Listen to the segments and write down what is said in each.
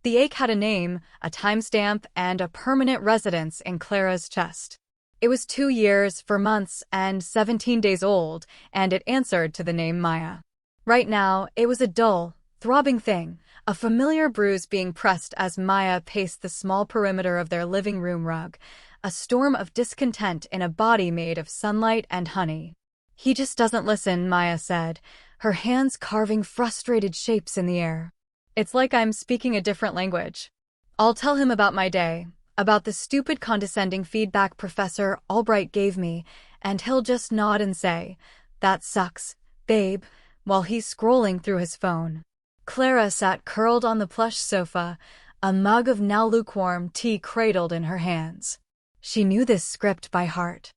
The ache had a name, a timestamp, and a permanent residence in Clara's chest. It was 2 years, 4 months, and 17 days old, and it answered to the name Maya. Right now, it was a dull, throbbing thing, a familiar bruise being pressed as Maya paced the small perimeter of their living room rug, a storm of discontent in a body made of sunlight and honey. "He just doesn't listen," Maya said, her hands carving frustrated shapes in the air. "It's like I'm speaking a different language. I'll tell him about my day, about the stupid condescending feedback Professor Albright gave me, and he'll just nod and say, 'That sucks, babe,' while he's scrolling through his phone." Clara sat curled on the plush sofa, a mug of now lukewarm tea cradled in her hands. She knew this script by heart.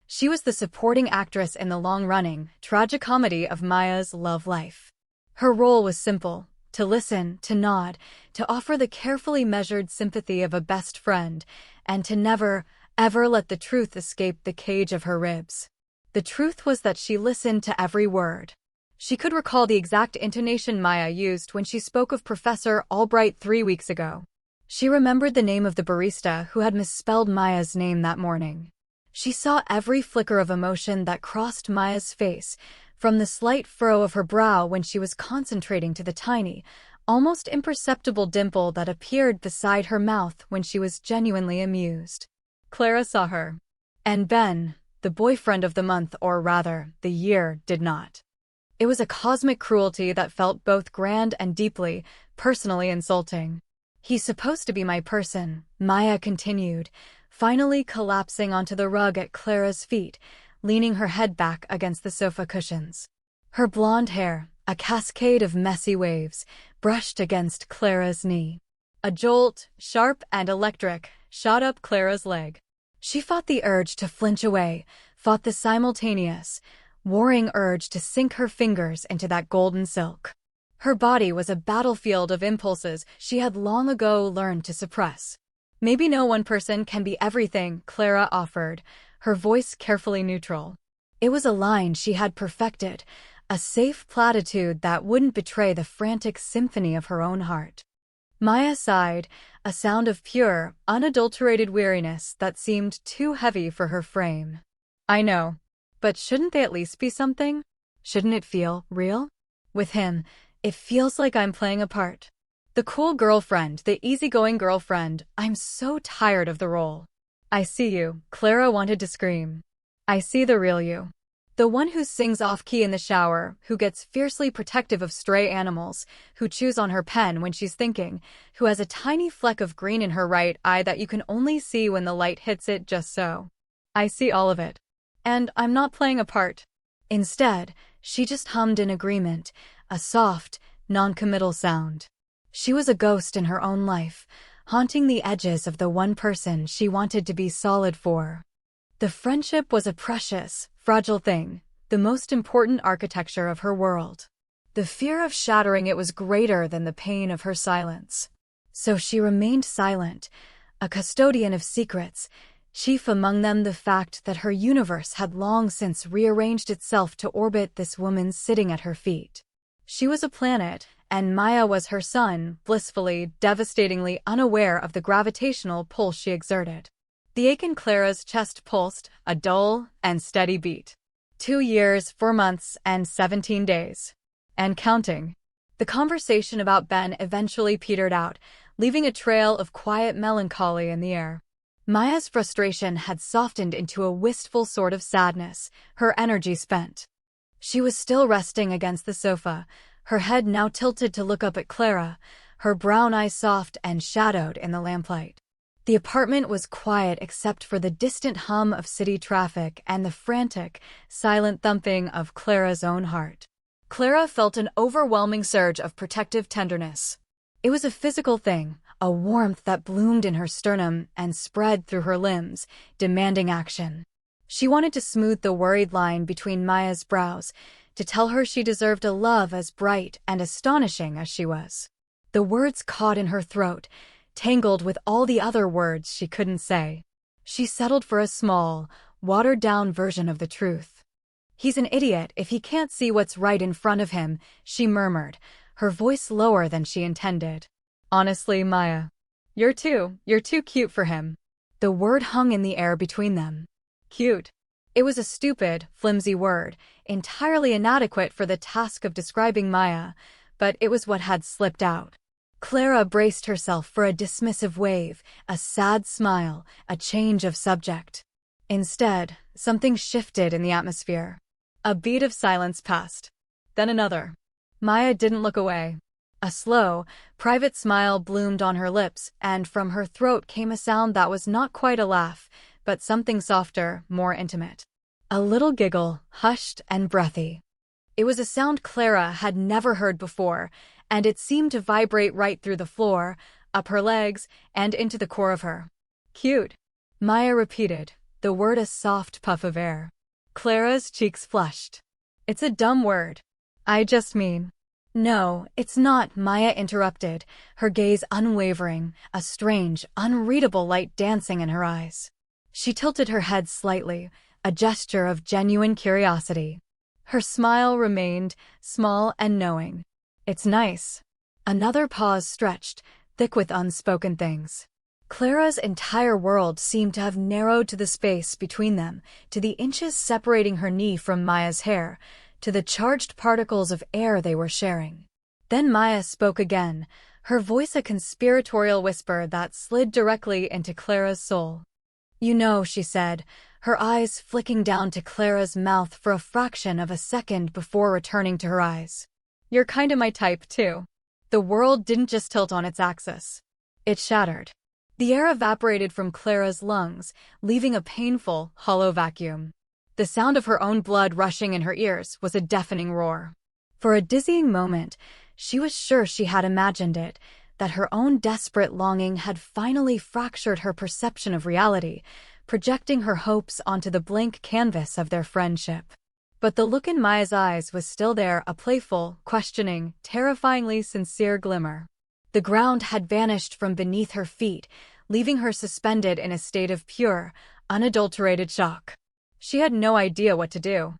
She was the supporting actress in the long-running, tragicomedy of Maya's love life. Her role was simple: to listen, to nod, to offer the carefully measured sympathy of a best friend, and to never, ever let the truth escape the cage of her ribs. The truth was that she listened to every word. She could recall the exact intonation Maya used when she spoke of Professor Albright 3 weeks ago. She remembered the name of the barista who had misspelled Maya's name that morning. She saw every flicker of emotion that crossed Maya's face, from the slight furrow of her brow when she was concentrating to the tiny, almost imperceptible dimple that appeared beside her mouth when she was genuinely amused. Clara saw her. And Ben, the boyfriend of the month, or rather, the year, did not. It was a cosmic cruelty that felt both grand and deeply, personally insulting. "He's supposed to be my person," Maya continued, finally collapsing onto the rug at Clara's feet, leaning her head back against the sofa cushions. Her blonde hair, a cascade of messy waves, brushed against Clara's knee. A jolt, sharp and electric, shot up Clara's leg. She fought the urge to flinch away, fought the simultaneous, warring urge to sink her fingers into that golden silk. Her body was a battlefield of impulses she had long ago learned to suppress. "Maybe no one person can be everything," Clara offered, her voice carefully neutral. It was a line she had perfected, a safe platitude that wouldn't betray the frantic symphony of her own heart. Maya sighed, a sound of pure, unadulterated weariness that seemed too heavy for her frame. "I know. But shouldn't they at least be something? Shouldn't it feel real? With him, it feels like I'm playing a part. The cool girlfriend, the easygoing girlfriend. I'm so tired of the role." "I see you," Clara wanted to scream. "I see the real you. The one who sings off-key in the shower, who gets fiercely protective of stray animals, who chews on her pen when she's thinking, who has a tiny fleck of green in her right eye that you can only see when the light hits it just so. I see all of it. And I'm not playing a part." Instead, she just hummed in agreement, a soft, non-committal sound. She was a ghost in her own life, haunting the edges of the one person she wanted to be solid for. The friendship was a precious, fragile thing, the most important architecture of her world. The fear of shattering it was greater than the pain of her silence. So she remained silent, a custodian of secrets, chief among them the fact that her universe had long since rearranged itself to orbit this woman sitting at her feet. She was a planet, and Maya was her sun, blissfully, devastatingly unaware of the gravitational pull she exerted. The ache in Clara's chest pulsed, a dull and steady beat. 2 years, 4 months, and 17 days. And counting. The conversation about Ben eventually petered out, leaving a trail of quiet melancholy in the air. Maya's frustration had softened into a wistful sort of sadness, her energy spent. She was still resting against the sofa, her head now tilted to look up at Clara, her brown eyes soft and shadowed in the lamplight. The apartment was quiet except for the distant hum of city traffic and the frantic, silent thumping of Clara's own heart. Clara felt an overwhelming surge of protective tenderness. It was a physical thing, a warmth that bloomed in her sternum and spread through her limbs, demanding action. She wanted to smooth the worried line between Maya's brows, to tell her she deserved a love as bright and astonishing as she was. The words caught in her throat, tangled with all the other words she couldn't say. She settled for a small, watered-down version of the truth. "He's an idiot if he can't see what's right in front of him," she murmured, her voice lower than she intended. Honestly, Maya, you're too cute for him. The word hung in the air between them. Cute. It was a stupid, flimsy word, entirely inadequate for the task of describing Maya, but it was what had slipped out. Clara braced herself for a dismissive wave, a sad smile, a change of subject. Instead, something shifted in the atmosphere. A beat of silence passed. Then another. Maya didn't look away. A slow, private smile bloomed on her lips, and from her throat came a sound that was not quite a laugh, but something softer, more intimate. A little giggle, hushed and breathy. It was a sound Clara had never heard before, and it seemed to vibrate right through the floor, up her legs, and into the core of her. Cute. Maya repeated, the word a soft puff of air. Clara's cheeks flushed. It's a dumb word. I just mean. No, it's not, Maya interrupted, her gaze unwavering, a strange, unreadable light dancing in her eyes. She tilted her head slightly, a gesture of genuine curiosity. Her smile remained small and knowing. It's nice. Another pause stretched, thick with unspoken things. Clara's entire world seemed to have narrowed to the space between them, to the inches separating her knee from Maya's hair, to the charged particles of air they were sharing. Then Maya spoke again, her voice a conspiratorial whisper that slid directly into Clara's soul. You know, she said, her eyes flicking down to Clara's mouth for a fraction of a second before returning to her eyes. You're kinda my type, too. The world didn't just tilt on its axis. It shattered. The air evaporated from Clara's lungs, leaving a painful, hollow vacuum. The sound of her own blood rushing in her ears was a deafening roar. For a dizzying moment, she was sure she had imagined it, that her own desperate longing had finally fractured her perception of reality, projecting her hopes onto the blank canvas of their friendship. But the look in Maya's eyes was still there, a playful, questioning, terrifyingly sincere glimmer. The ground had vanished from beneath her feet, leaving her suspended in a state of pure, unadulterated shock. She had no idea what to do.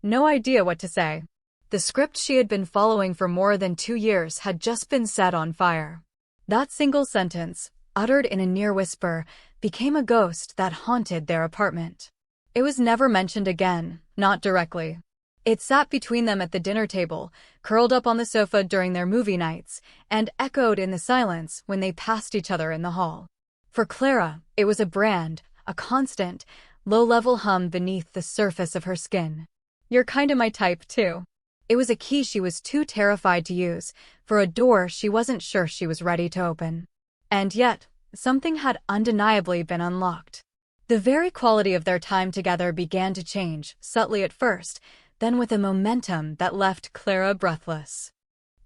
No idea what to say. The script she had been following for more than 2 years had just been set on fire. That single sentence, uttered in a near whisper, became a ghost that haunted their apartment. It was never mentioned again, not directly. It sat between them at the dinner table, curled up on the sofa during their movie nights, and echoed in the silence when they passed each other in the hall. For Clara, it was a brand, a constant, low-level hum beneath the surface of her skin. You're kinda my type, too. It was a key she was too terrified to use, for a door she wasn't sure she was ready to open. And yet, something had undeniably been unlocked. The very quality of their time together began to change, subtly at first, then with a momentum that left Clara breathless.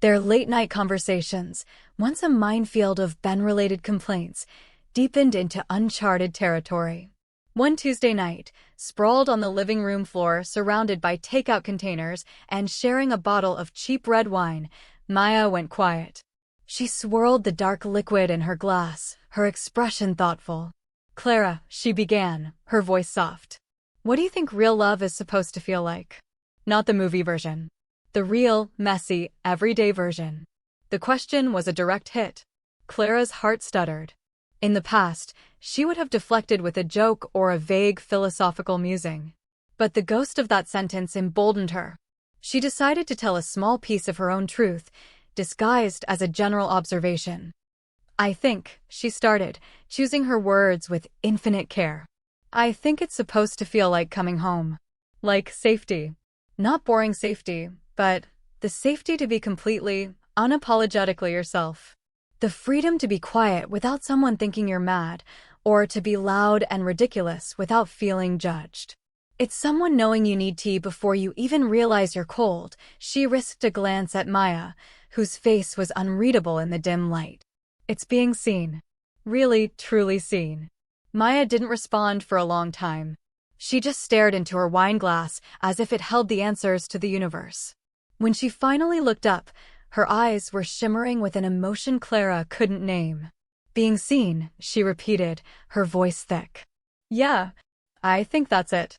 Their late-night conversations, once a minefield of Ben-related complaints, deepened into uncharted territory. One Tuesday night, sprawled on the living room floor surrounded by takeout containers and sharing a bottle of cheap red wine, Maya went quiet. She swirled the dark liquid in her glass, her expression thoughtful. Clara, she began, her voice soft. What do you think real love is supposed to feel like? Not the movie version. The real, messy, everyday version. The question was a direct hit. Clara's heart stuttered. In the past, she would have deflected with a joke or a vague philosophical musing. But the ghost of that sentence emboldened her. She decided to tell a small piece of her own truth, disguised as a general observation. I think, she started, choosing her words with infinite care. I think it's supposed to feel like coming home. Like safety. Not boring safety, but the safety to be completely, unapologetically yourself. The freedom to be quiet without someone thinking you're mad, or to be loud and ridiculous without feeling judged. It's someone knowing you need tea before you even realize you're cold. She risked a glance at Maya, whose face was unreadable in the dim light. It's being seen. Really, truly seen. Maya didn't respond for a long time. She just stared into her wine glass as if it held the answers to the universe. When she finally looked up, her eyes were shimmering with an emotion Clara couldn't name. Being seen, she repeated, her voice thick. Yeah, I think that's it.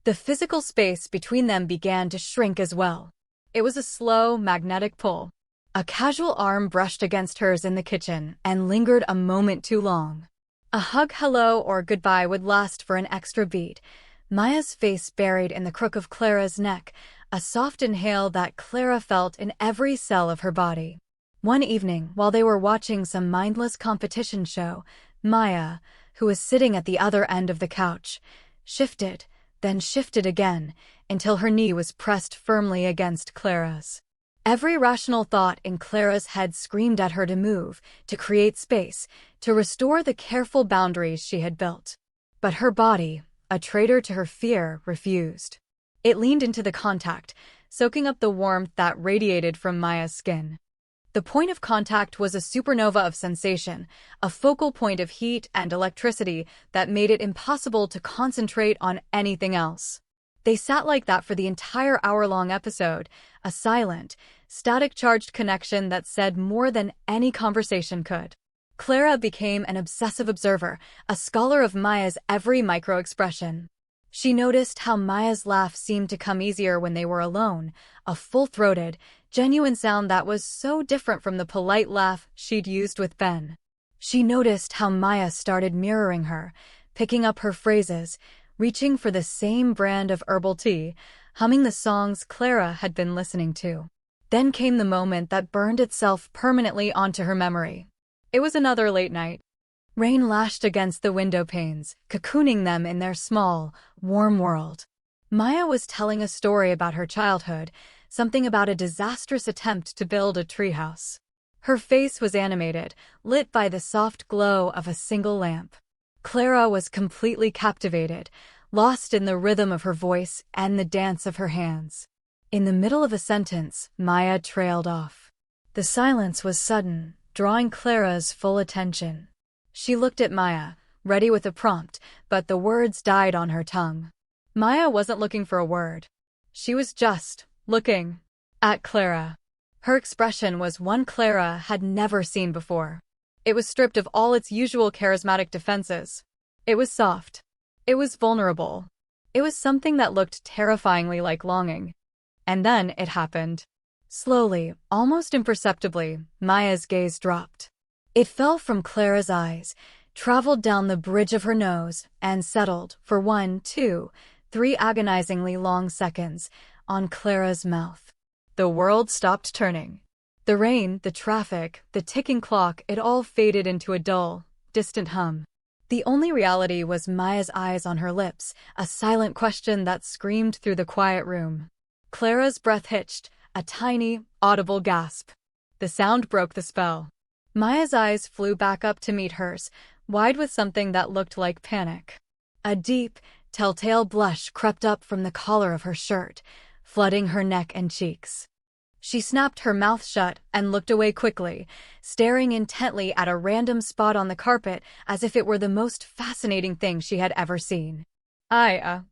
The physical space between them began to shrink as well. It was a slow, magnetic pull. A casual arm brushed against hers in the kitchen and lingered a moment too long. A hug, hello, or goodbye would last for an extra beat. Maya's face buried in the crook of Clara's neck, a soft inhale that Clara felt in every cell of her body. One evening, while they were watching some mindless competition show, Maya, who was sitting at the other end of the couch, shifted, then shifted again, until her knee was pressed firmly against Clara's. Every rational thought in Clara's head screamed at her to move, to create space, to restore the careful boundaries she had built. But her body, a traitor to her fear, refused. It leaned into the contact, soaking up the warmth that radiated from Maya's skin. The point of contact was a supernova of sensation, a focal point of heat and electricity that made it impossible to concentrate on anything else. They sat like that for the entire hour-long episode, a silent, static-charged connection that said more than any conversation could. Clara became an obsessive observer, a scholar of Maya's every micro-expression. She noticed how Maya's laugh seemed to come easier when they were alone, a full-throated, genuine sound that was so different from the polite laugh she'd used with Ben. She noticed how Maya started mirroring her, picking up her phrases, reaching for the same brand of herbal tea, humming the songs Clara had been listening to. Then came the moment that burned itself permanently onto her memory. It was another late night. Rain lashed against the window panes, cocooning them in their small, warm world. Maya was telling a story about her childhood, something about a disastrous attempt to build a treehouse. Her face was animated, lit by the soft glow of a single lamp. Clara was completely captivated, lost in the rhythm of her voice and the dance of her hands. In the middle of a sentence, Maya trailed off. The silence was sudden, drawing Clara's full attention. She looked at Maya, ready with a prompt, but the words died on her tongue. Maya wasn't looking for a word. She was just looking at Clara. Her expression was one Clara had never seen before. It was stripped of all its usual charismatic defenses. It was soft. It was vulnerable. It was something that looked terrifyingly like longing. And then it happened. Slowly, almost imperceptibly, Maya's gaze dropped. It fell from Clara's eyes, traveled down the bridge of her nose, and settled, for 1, 2, 3 agonizingly long seconds, on Clara's mouth. The world stopped turning. The rain, the traffic, the ticking clock, it all faded into a dull, distant hum. The only reality was Maya's eyes on her lips, a silent question that screamed through the quiet room. Clara's breath hitched, a tiny, audible gasp. The sound broke the spell. Maya's eyes flew back up to meet hers, wide with something that looked like panic. A deep, telltale blush crept up from the collar of her shirt, flooding her neck and cheeks. She snapped her mouth shut and looked away quickly, staring intently at a random spot on the carpet as if it were the most fascinating thing she had ever seen. I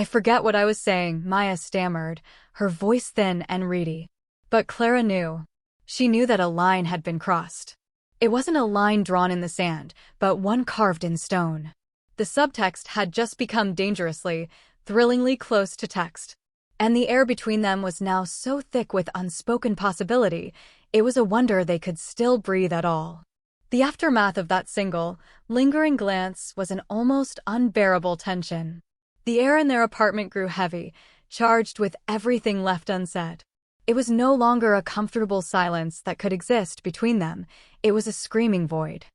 forget what I was saying, Maya stammered, her voice thin and reedy. But Clara knew. She knew that a line had been crossed. It wasn't a line drawn in the sand, but one carved in stone. The subtext had just become dangerously, thrillingly close to text. And the air between them was now so thick with unspoken possibility, it was a wonder they could still breathe at all. The aftermath of that single, lingering glance was an almost unbearable tension. The air in their apartment grew heavy, charged with everything left unsaid. It was no longer a comfortable silence that could exist between them, it was a screaming void.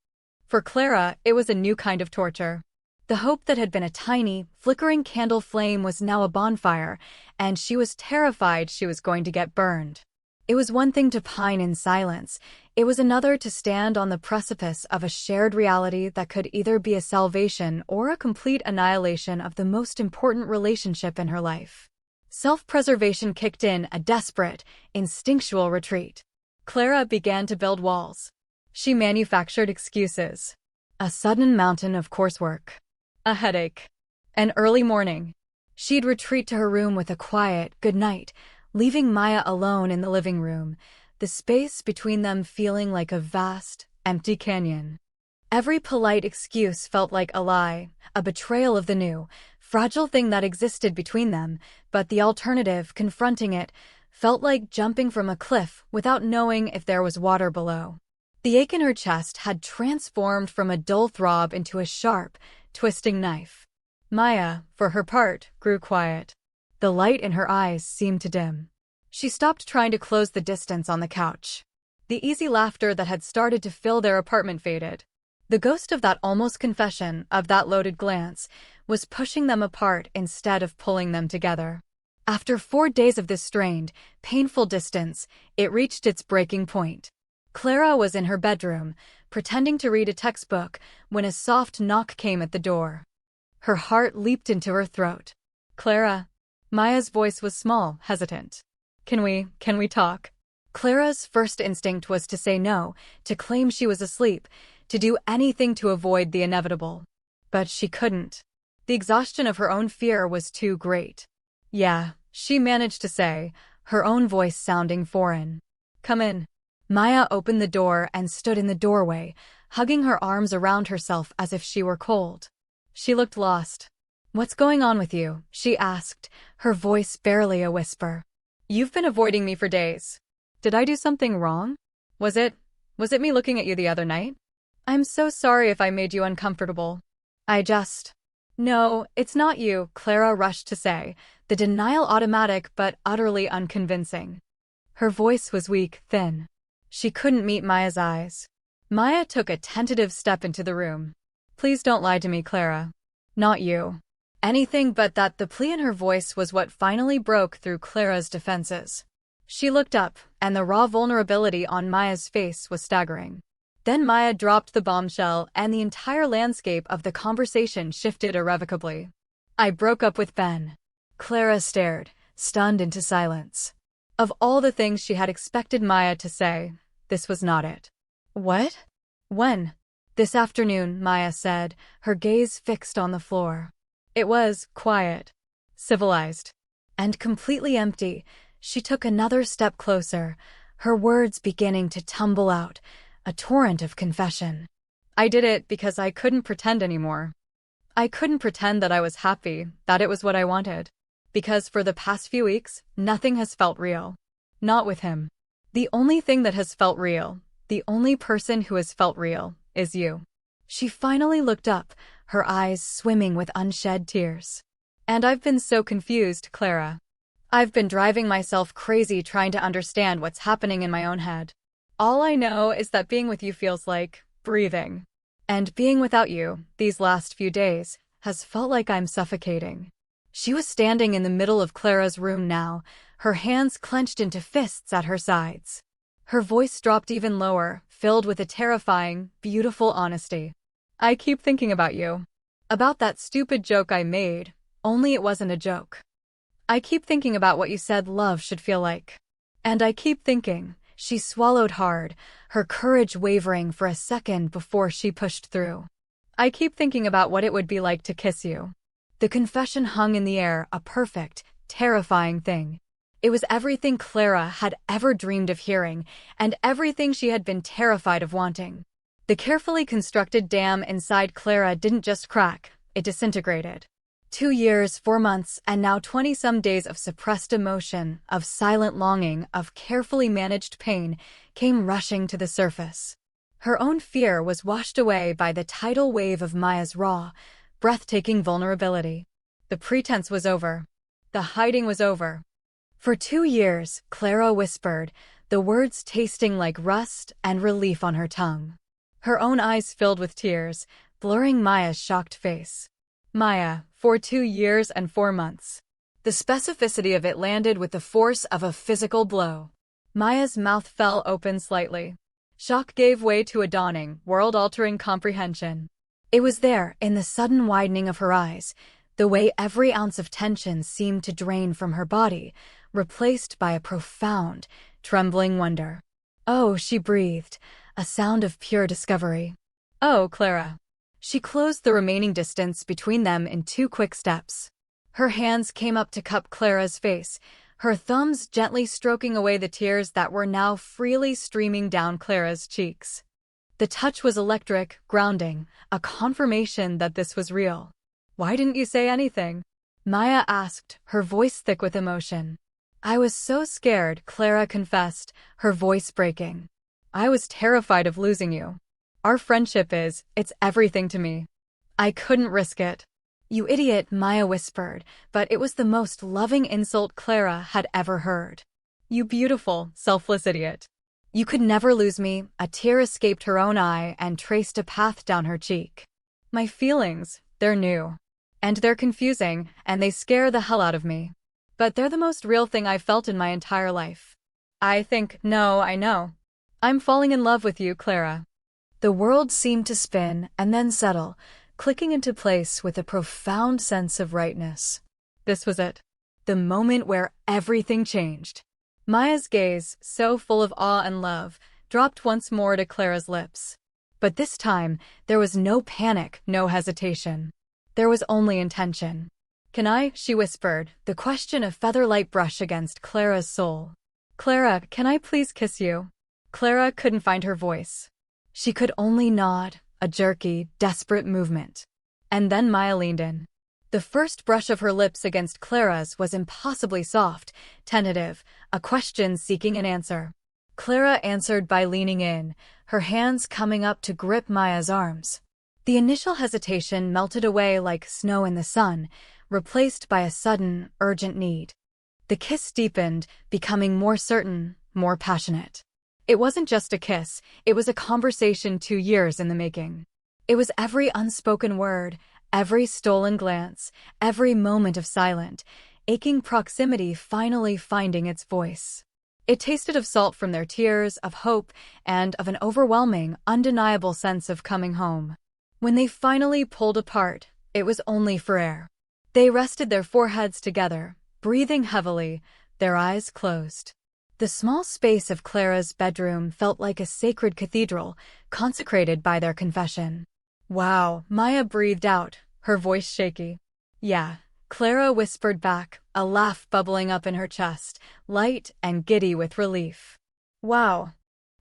For Clara, it was a new kind of torture. The hope that had been a tiny, flickering candle flame was now a bonfire, and she was terrified she was going to get burned. It was one thing to pine in silence. It was another to stand on the precipice of a shared reality that could either be a salvation or a complete annihilation of the most important relationship in her life. Self-preservation kicked in, a desperate, instinctual retreat. Clara began to build walls. She manufactured excuses. A sudden mountain of coursework. A headache. An early morning. She'd retreat to her room with a quiet good night, leaving Maya alone in the living room, the space between them feeling like a vast, empty canyon. Every polite excuse felt like a lie, a betrayal of the new, fragile thing that existed between them, but the alternative, confronting it, Felt like jumping from a cliff without knowing if there was water below. The ache in her chest had transformed from a dull throb into a sharp, twisting knife. Maya, for her part, grew quiet. The light in her eyes seemed to dim. She stopped trying to close the distance on the couch. The easy laughter that had started to fill their apartment faded. The ghost of that almost confession, of that loaded glance, was pushing them apart instead of pulling them together. After 4 days of this strained, painful distance, it reached its breaking point. Clara was in her bedroom, pretending to read a textbook, when a soft knock came at the door. Her heart leaped into her throat. "Clara." Maya's voice was small, hesitant. Can we talk?" Clara's first instinct was to say no, to claim she was asleep, to do anything to avoid the inevitable. But she couldn't. The exhaustion of her own fear was too great. "Yeah," she managed to say, her own voice sounding foreign. "Come in." Maya opened the door and stood in the doorway, hugging her arms around herself as if she were cold. She looked lost. "What's going on with you?" she asked, her voice barely a whisper. "You've been avoiding me for days. Did I do something wrong? Was it me looking at you the other night? I'm so sorry if I made you uncomfortable. No, it's not you," Clara rushed to say, the denial automatic but utterly unconvincing. Her voice was weak, thin. She couldn't meet Maya's eyes. Maya took a tentative step into the room. "Please don't lie to me, Clara. Not you." Anything but that. The plea in her voice was what finally broke through Clara's defenses. She looked up, and the raw vulnerability on Maya's face was staggering. Then Maya dropped the bombshell, and the entire landscape of the conversation shifted irrevocably. "I broke up with Ben." Clara stared, stunned into silence. Of all the things she had expected Maya to say, this was not it. "What? When?" "This afternoon," Maya said, her gaze fixed on the floor. It was quiet, civilized, and completely empty. She took another step closer, her words beginning to tumble out, a torrent of confession. "I did it because I couldn't pretend anymore. I couldn't pretend that I was happy, that it was what I wanted. Because for the past few weeks, nothing has felt real. Not with him. The only thing that has felt real, the only person who has felt real, is you." She finally looked up, her eyes swimming with unshed tears. "And I've been so confused, Clara. I've been driving myself crazy trying to understand what's happening in my own head. All I know is that being with you feels like breathing. And being without you, these last few days, has felt like I'm suffocating." She was standing in the middle of Clara's room now, her hands clenched into fists at her sides. Her voice dropped even lower, filled with a terrifying, beautiful honesty. "I keep thinking about you. About that stupid joke I made, only it wasn't a joke. I keep thinking about what you said love should feel like. And I keep thinking," she swallowed hard, her courage wavering for a second before she pushed through. "I keep thinking about what it would be like to kiss you." The confession hung in the air, a perfect, terrifying thing. It was everything Clara had ever dreamed of hearing, and everything she had been terrified of wanting. The carefully constructed dam inside Clara didn't just crack, it disintegrated. 2 years, 4 months, and now 20-some days of suppressed emotion, of silent longing, of carefully managed pain, came rushing to the surface. Her own fear was washed away by the tidal wave of Maya's raw, breathtaking vulnerability. The pretense was over. The hiding was over. "For 2 years," Clara whispered, the words tasting like rust and relief on her tongue. Her own eyes filled with tears, blurring Maya's shocked face. "Maya, for 2 years and 4 months." The specificity of it landed with the force of a physical blow. Maya's mouth fell open slightly. Shock gave way to a dawning, world-altering comprehension. It was there, in the sudden widening of her eyes, the way every ounce of tension seemed to drain from her body, replaced by a profound, trembling wonder. "Oh," she breathed, a sound of pure discovery. "Oh, Clara." She closed the remaining distance between them in 2 quick steps. Her hands came up to cup Clara's face, her thumbs gently stroking away the tears that were now freely streaming down Clara's cheeks. The touch was electric, grounding, a confirmation that this was real. "Why didn't you say anything?" Maya asked, her voice thick with emotion. I was so scared, Clara confessed, her voice breaking. I was terrified of losing you. Our friendship it's everything to me. I couldn't risk it. You idiot, Maya whispered, but it was the most loving insult Clara had ever heard. You beautiful, selfless idiot. You could never lose me. A tear escaped her own eye and traced a path down her cheek. My feelings, they're new. And they're confusing, and they scare the hell out of me. But they're the most real thing I've felt in my entire life. I know. I'm falling in love with you, Clara. The world seemed to spin and then settle, clicking into place with a profound sense of rightness. This was it. The moment where everything changed. Maya's gaze, so full of awe and love, dropped once more to Clara's lips. But this time, there was no panic, no hesitation. There was only intention. Can I? She whispered, the question a feather-light brush against Clara's soul. Clara, can I please kiss you? Clara couldn't find her voice. She could only nod, a jerky, desperate movement. And then Maya leaned in. The first brush of her lips against Clara's was impossibly soft, tentative, a question seeking an answer. Clara answered by leaning in, her hands coming up to grip Maya's arms. The initial hesitation melted away like snow in the sun, replaced by a sudden, urgent need. The kiss deepened, becoming more certain, more passionate. It wasn't just a kiss, it was a conversation 2 years in the making. It was every unspoken word, every stolen glance, every moment of silent, aching proximity finally finding its voice. It tasted of salt from their tears, of hope, and of an overwhelming, undeniable sense of coming home. When they finally pulled apart, it was only for air. They rested their foreheads together, breathing heavily, their eyes closed. The small space of Clara's bedroom felt like a sacred cathedral, consecrated by their confession. Wow, Maya breathed out, her voice shaky. Yeah, Clara whispered back, a laugh bubbling up in her chest, light and giddy with relief. Wow.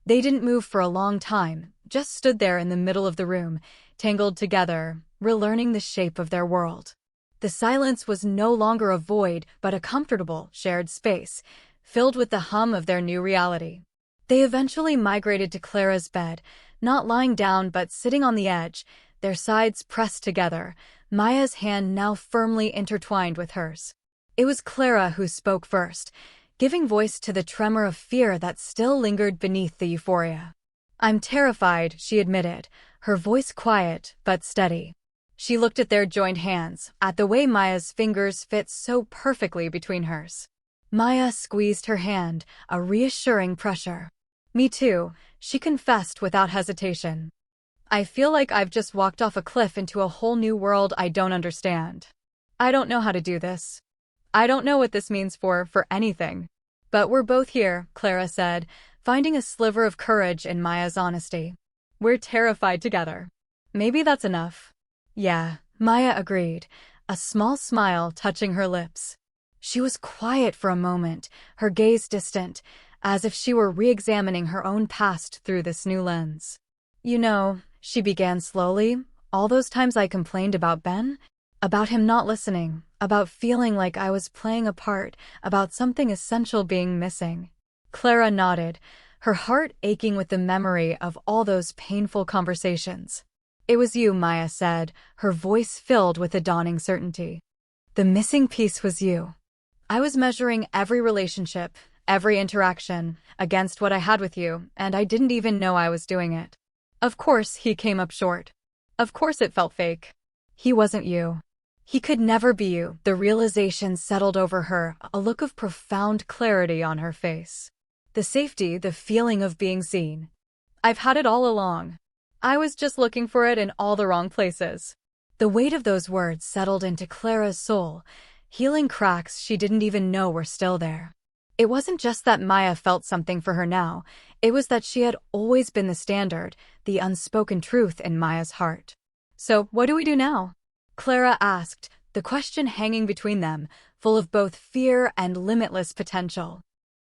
They didn't move for a long time, just stood there in the middle of the room, tangled together, relearning the shape of their world. The silence was no longer a void, but a comfortable, shared space, filled with the hum of their new reality. They eventually migrated to Clara's bed, not lying down but sitting on the edge, their sides pressed together, Maya's hand now firmly intertwined with hers. It was Clara who spoke first, giving voice to the tremor of fear that still lingered beneath the euphoria. I'm terrified, she admitted, her voice quiet but steady. She looked at their joined hands, at the way Maya's fingers fit so perfectly between hers. Maya squeezed her hand, a reassuring pressure. Me too, she confessed without hesitation. I feel like I've just walked off a cliff into a whole new world I don't understand. I don't know how to do this. I don't know what this means for anything. But we're both here, Clara said, finding a sliver of courage in Maya's honesty. We're terrified together. Maybe that's enough. Yeah, Maya agreed, a small smile touching her lips. She was quiet for a moment, her gaze distant, as if she were re-examining her own past through this new lens. You know, she began slowly, all those times I complained about Ben, about him not listening, about feeling like I was playing a part, about something essential being missing. Clara nodded, her heart aching with the memory of all those painful conversations. It was you, Maya said, her voice filled with a dawning certainty. The missing piece was you. I was measuring every relationship, every interaction, against what I had with you, and I didn't even know I was doing it. Of course, he came up short. Of course it felt fake. He wasn't you. He could never be you. The realization settled over her, a look of profound clarity on her face. The safety, the feeling of being seen. I've had it all along. I was just looking for it in all the wrong places. The weight of those words settled into Clara's soul, healing cracks she didn't even know were still there. It wasn't just that Maya felt something for her now, it was that she had always been the standard, the unspoken truth in Maya's heart. So, what do we do now? Clara asked, the question hanging between them, full of both fear and limitless potential.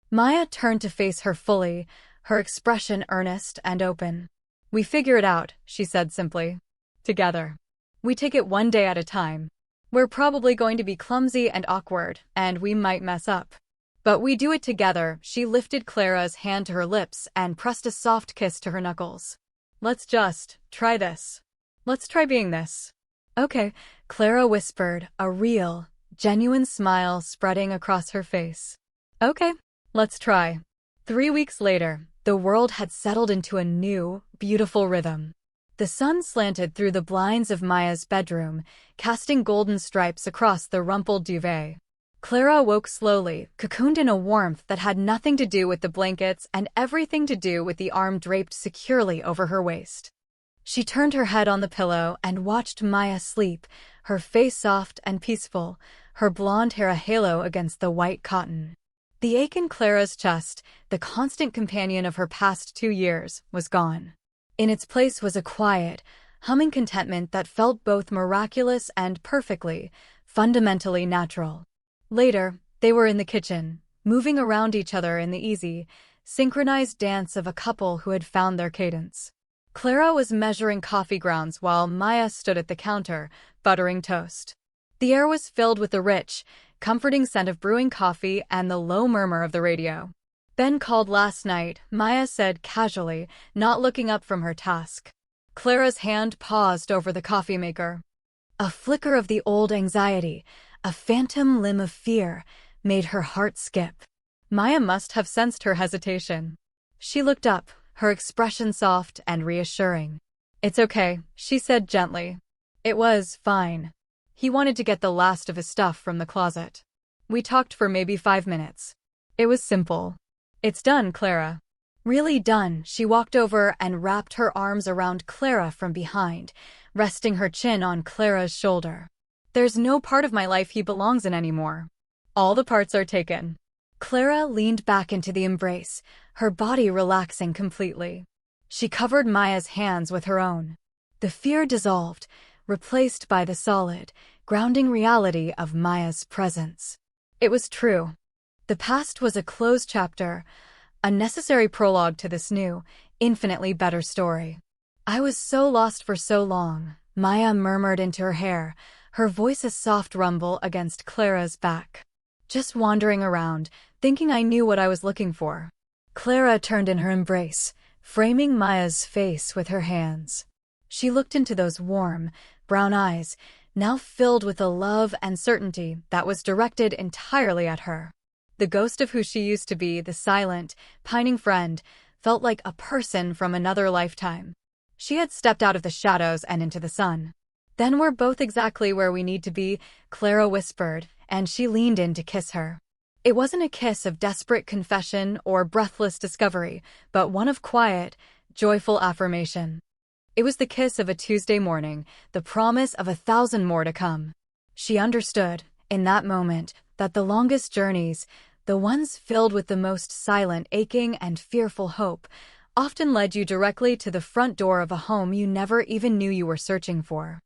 Maya turned to face her fully, her expression earnest and open. We figure it out, she said simply. Together. We take it one day at a time. We're probably going to be clumsy and awkward, and we might mess up. But we do it together. She lifted Clara's hand to her lips and pressed a soft kiss to her knuckles. Let's just try this. Let's try being this. Okay, Clara whispered, a real, genuine smile spreading across her face. Okay, let's try. 3 weeks later, the world had settled into a new, beautiful rhythm. The sun slanted through the blinds of Maya's bedroom, casting golden stripes across the rumpled duvet. Clara woke slowly, cocooned in a warmth that had nothing to do with the blankets and everything to do with the arm draped securely over her waist. She turned her head on the pillow and watched Maya sleep, her face soft and peaceful, her blonde hair a halo against the white cotton. The ache in Clara's chest, the constant companion of her past 2 years, was gone. In its place was a quiet, humming contentment that felt both miraculous and perfectly, fundamentally natural. Later, they were in the kitchen, moving around each other in the easy, synchronized dance of a couple who had found their cadence. Clara was measuring coffee grounds while Maya stood at the counter, buttering toast. The air was filled with the rich, comforting scent of brewing coffee and the low murmur of the radio. Ben called last night, Maya said casually, not looking up from her task. Clara's hand paused over the coffee maker. A flicker of the old anxiety, a phantom limb of fear, made her heart skip. Maya must have sensed her hesitation. She looked up, her expression soft and reassuring. It's okay, she said gently. It was fine. He wanted to get the last of his stuff from the closet. We talked for maybe 5 minutes. It was simple. It's done, Clara. Really done. She walked over and wrapped her arms around Clara from behind, resting her chin on Clara's shoulder. There's no part of my life he belongs in anymore. All the parts are taken. Clara leaned back into the embrace, her body relaxing completely. She covered Maya's hands with her own. The fear dissolved, replaced by the solid, grounding reality of Maya's presence. It was true. The past was a closed chapter, a necessary prologue to this new, infinitely better story. I was so lost for so long, Maya murmured into her hair, her voice a soft rumble against Clara's back. Just wandering around, thinking I knew what I was looking for. Clara turned in her embrace, framing Maya's face with her hands. She looked into those warm, brown eyes, now filled with a love and certainty that was directed entirely at her. The ghost of who she used to be, the silent, pining friend, felt like a person from another lifetime. She had stepped out of the shadows and into the sun. Then we're both exactly where we need to be, Clara whispered, and she leaned in to kiss her. It wasn't a kiss of desperate confession or breathless discovery, but one of quiet, joyful affirmation. It was the kiss of a Tuesday morning, the promise of 1,000 more to come. She understood, in that moment, that the longest journeys, the ones filled with the most silent aching and fearful hope, often led you directly to the front door of a home you never even knew you were searching for.